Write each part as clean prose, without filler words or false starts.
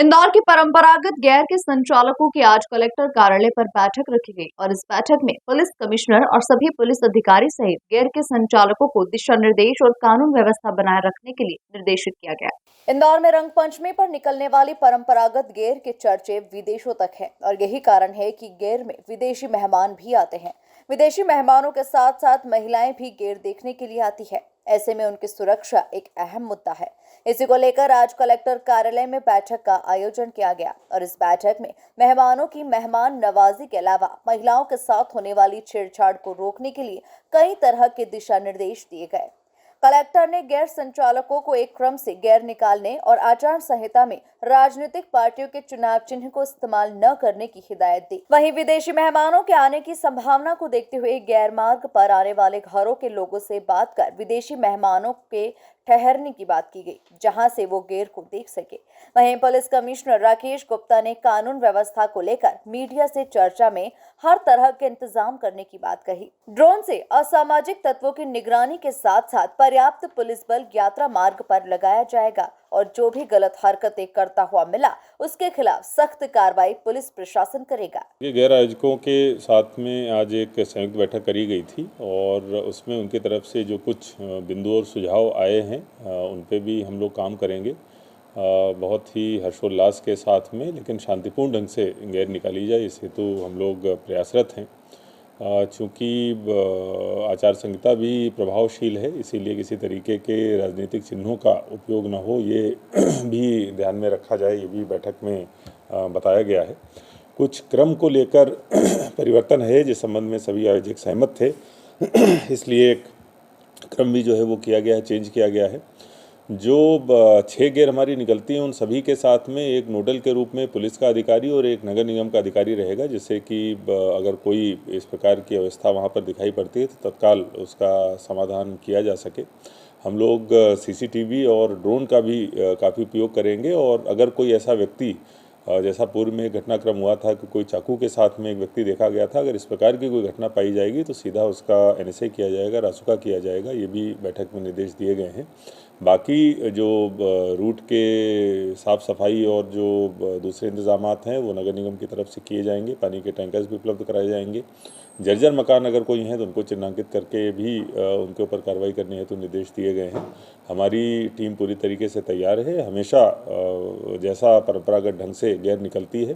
इंदौर की परंपरागत गैर के संचालकों की आज कलेक्टर कार्यालय पर बैठक रखी गई और इस बैठक में पुलिस कमिश्नर और सभी पुलिस अधिकारी सहित गैर के संचालकों को दिशा निर्देश और कानून व्यवस्था बनाए रखने के लिए निर्देशित किया गया। इंदौर में रंग पंचमी पर निकलने वाली परंपरागत गेर के चर्चे विदेशों तक है और यही कारण है कि गेर में विदेशी मेहमान भी आते हैं। विदेशी मेहमानों के साथ साथ महिलाएं भी गेर देखने के लिए आती है। ऐसे में उनकी सुरक्षा एक अहम मुद्दा है। इसी को लेकर आज कलेक्टर कार्यालय में बैठक का आयोजन किया गया और इस बैठक में मेहमानों की मेहमान नवाजी के अलावा महिलाओं के साथ होने वाली छेड़छाड़ को रोकने के लिए कई तरह के दिशा निर्देश दिए गए। कलेक्टर ने गैर संचालकों को एक क्रम से गैर निकालने और आचार संहिता में राजनीतिक पार्टियों के चुनाव चिन्ह को इस्तेमाल न करने की हिदायत दी। वहीं विदेशी मेहमानों के आने की संभावना को देखते हुए गैर मार्ग पर आने वाले घरों के लोगों से बात कर विदेशी मेहमानों के ठहरने की बात की गई, जहां से वो गेर को देख सके। वहीं पुलिस कमिश्नर राकेश गुप्ता ने कानून व्यवस्था को लेकर मीडिया से चर्चा में हर तरह के इंतजाम करने की बात कही। ड्रोन से असामाजिक तत्वों की निगरानी के साथ साथ पर्याप्त पुलिस बल यात्रा मार्ग पर लगाया जाएगा और जो भी गलत हरकतें करता हुआ मिला उसके खिलाफ सख्त कार्रवाई पुलिस प्रशासन करेगा। गैर आयोजकों के साथ में आज एक संयुक्त बैठक करी गई थी और उसमें उनकी तरफ से जो कुछ बिंदु और सुझाव आए हैं उन पे भी हम लोग काम करेंगे। बहुत ही हर्षोल्लास के साथ में लेकिन शांतिपूर्ण ढंग से गैर निकाली जाए, इस हेतु हम लोग प्रयासरत हैं। चूँकि आचार संहिता भी प्रभावशील है, इसीलिए किसी तरीके के राजनीतिक चिन्हों का उपयोग न हो ये भी ध्यान में रखा जाए, ये भी बैठक में बताया गया है। कुछ क्रम को लेकर परिवर्तन है जिस संबंध में सभी आयोजक सहमत थे, इसलिए एक क्रम भी जो है वो किया गया है, चेंज किया गया है। जो 6 गैर हमारी निकलती हैं उन सभी के साथ में एक नोडल के रूप में पुलिस का अधिकारी और एक नगर निगम का अधिकारी रहेगा, जिससे कि अगर कोई इस प्रकार की अवस्था वहाँ पर दिखाई पड़ती है तो तत्काल उसका समाधान किया जा सके। हम लोग सीसीटीवी और ड्रोन का भी काफ़ी उपयोग करेंगे और अगर कोई ऐसा व्यक्ति, जैसा पूर्व में घटनाक्रम हुआ था कि कोई चाकू के साथ में एक व्यक्ति देखा गया था, अगर इस प्रकार की कोई घटना पाई जाएगी तो सीधा उसका एनएसए किया जाएगा, रासुका किया जाएगा, ये भी बैठक में निर्देश दिए गए हैं। बाकी जो रूट के साफ़ सफाई और जो दूसरे इंतजामात हैं वो नगर निगम की तरफ से किए जाएंगे। पानी के टैंकर्स भी उपलब्ध कराए जाएंगे। जर्जर मकान अगर कोई हैं तो उनको चिन्हांकित करके भी उनके ऊपर कार्रवाई करने हेतु निर्देश दिए गए हैं। हमारी टीम पूरी तरीके से तैयार है। हमेशा जैसा परंपरागत ढंग से गैर निकलती है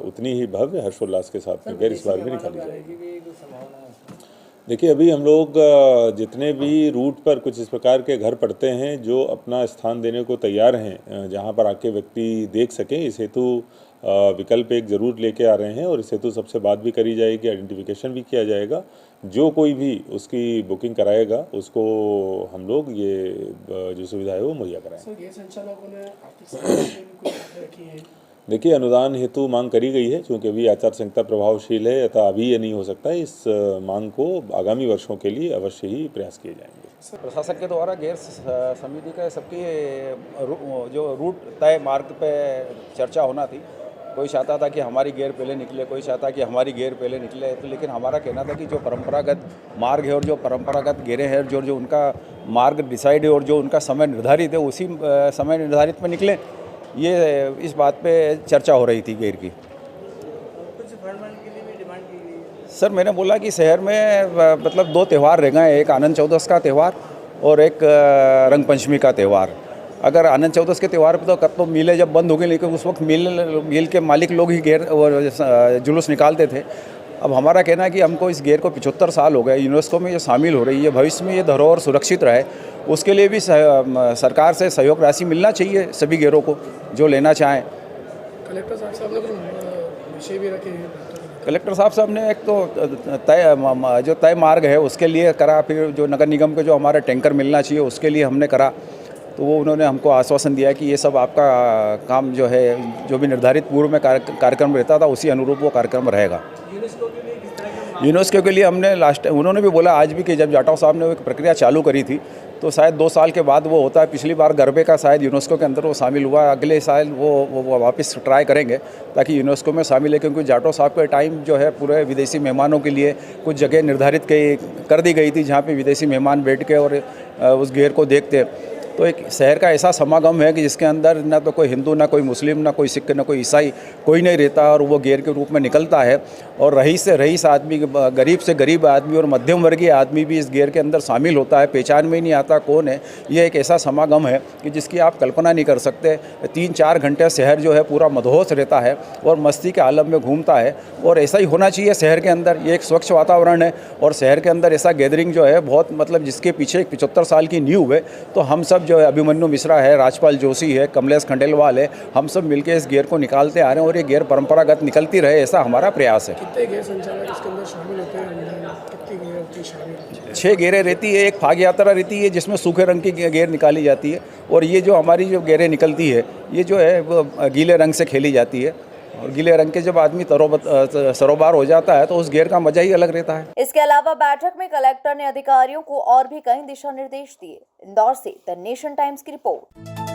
उतनी ही भव्य हर्षोल्लास के साथ में गैर इस बार भी निकाली जाएगी। देखिए, अभी हम लोग जितने भी रूट पर कुछ इस प्रकार के घर पड़ते हैं जो अपना स्थान देने को तैयार हैं, जहां पर आके व्यक्ति देख सकें, इस हेतु विकल्प एक ज़रूर लेके आ रहे हैं और इस हेतु सबसे बात भी करी जाएगी, आइडेंटिफिकेशन भी किया जाएगा। जो कोई भी उसकी बुकिंग कराएगा उसको हम लोग ये जो सुविधा है वो मुहैया कराएंगे। देखिए, अनुदान हेतु मांग करी गई है, क्योंकि अभी आचार संहिता प्रभावशील है, अतः अभी ये नहीं हो सकता है। इस मांग को आगामी वर्षों के लिए अवश्य ही प्रयास किए जाएंगे। प्रशासन के द्वारा गैर समिति का सबकी जो रूट तय मार्ग पे चर्चा होना थी। कोई चाहता था कि हमारी गेर पहले निकले, कोई चाहता कि हमारी गेर पहले निकले, तो लेकिन हमारा कहना था कि जो परंपरागत मार्ग है और जो परंपरागत गेरें हैं, जो उनका मार्ग डिसाइड है और जो उनका समय निर्धारित है उसी समय निर्धारित में निकले। ये इस बात पे चर्चा हो रही थी गेर की। कुछ फंड के लिए भी डिमांड की गई। सर, मैंने बोला कि शहर में मतलब 2 त्यौहार रह गए, एक आनंद चौदस का त्यौहार और एक रंग पंचमी का त्यौहार। अगर आनंद चौदस के त्यौहार पे तो मिलें जब बंद हो गई, लेकिन उस वक्त मिल के मालिक लोग ही गेर जुलूस निकालते थे। अब हमारा कहना है कि हमको इस गेर को 75 साल हो गए, यूनेस्को में ये शामिल हो रही है, भविष्य में ये धरोहर सुरक्षित रहे, उसके लिए भी सरकार से सहयोग राशि मिलना चाहिए सभी गेरों को जो लेना चाहें। कलेक्टर साहब ने कुछ विषय भी रखे हैं। कलेक्टर साहब ने एक तो जो तय मार्ग है उसके लिए करा, फिर जो नगर निगम के जो हमारा टैंकर मिलना चाहिए उसके लिए हमने करा, तो वो उन्होंने हमको आश्वासन दिया कि ये सब आपका काम जो है, जो भी निर्धारित पूर्व में कार्यक्रम रहता था उसी अनुरूप वो कार्यक्रम रहेगा। यूनेस्को के लिए हमने उन्होंने भी बोला आज भी कि जब जाटव साहब ने एक प्रक्रिया चालू करी थी तो शायद 2 साल के बाद वो होता है। पिछली बार गरबे का शायद यूनेस्को के अंदर वो शामिल हुआ, अगले साल वो वापस ट्राई करेंगे ताकि यूनेस्को में शामिल है, क्योंकि जाटव साहब के टाइम जो है पूरे विदेशी मेहमानों के लिए कुछ जगह निर्धारित कर दी गई थी जहाँ पे विदेशी मेहमान बैठ के और उस गेर को देखते। तो एक शहर का ऐसा समागम है कि जिसके अंदर ना तो कोई हिंदू, ना कोई मुस्लिम, ना कोई सिख, ना कोई ईसाई, कोई नहीं रहता और वो गेर के रूप में निकलता है। और रईस से रईस आदमी, गरीब से गरीब आदमी और मध्यम वर्गीय आदमी भी इस गेर के अंदर शामिल होता है। पहचान में ही नहीं आता कौन है। ये एक ऐसा समागम है कि जिसकी आप कल्पना नहीं कर सकते। 3-4 घंटे शहर जो है पूरा मदहोश रहता है और मस्ती के आलम में घूमता है। और ऐसा ही होना चाहिए शहर के अंदर। ये एक स्वच्छ वातावरण है और शहर के अंदर ऐसा गैदरिंग जो है बहुत, मतलब जिसके पीछे एक 75 साल की नींव है। तो हम सब जो है, अभिमन्यु मिश्रा है, राजपाल जोशी है, कमलेश खंडेलवाल है, हम सब मिलकर इस गेर को निकालते आ रहे हैं और ये गेर परंपरागत निकलती रहे, ऐसा हमारा प्रयास है। कितने गेर संचालक इसके अंदर शामिल होते हैं? कितनी गेर होती है शामिल? 6 गेरें रहती है। एक फाग यात्रा रहती है जिसमें सूखे रंग की गेर निकाली जाती है और ये जो हमारी जो गेरें निकलती है ये जो है वो गीले रंग से खेली जाती है। और गीले रंग के जब आदमी सरोबार हो जाता है तो उस गेर का मजा ही अलग रहता है। इसके अलावा बैठक में कलेक्टर ने अधिकारियों को और भी कई दिशा निर्देश दिए। इंदौर से द नेशन टाइम्स की रिपोर्ट।